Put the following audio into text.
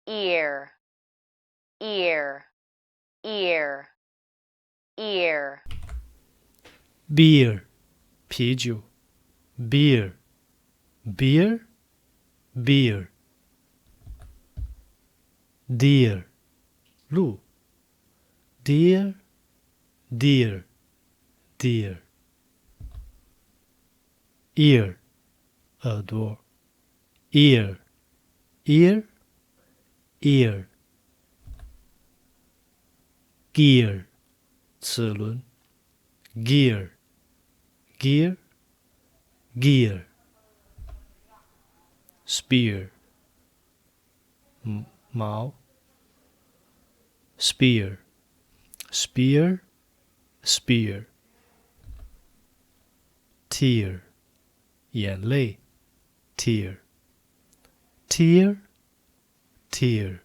ear, ear, ear, ear. beer 啤酒 beer beer beer deer 鹿 deer deer deer ear 耳朵 ear ear ear gear 齿轮 gear gear gear spear 矛 spear spear spear tear 眼泪 tear tear tear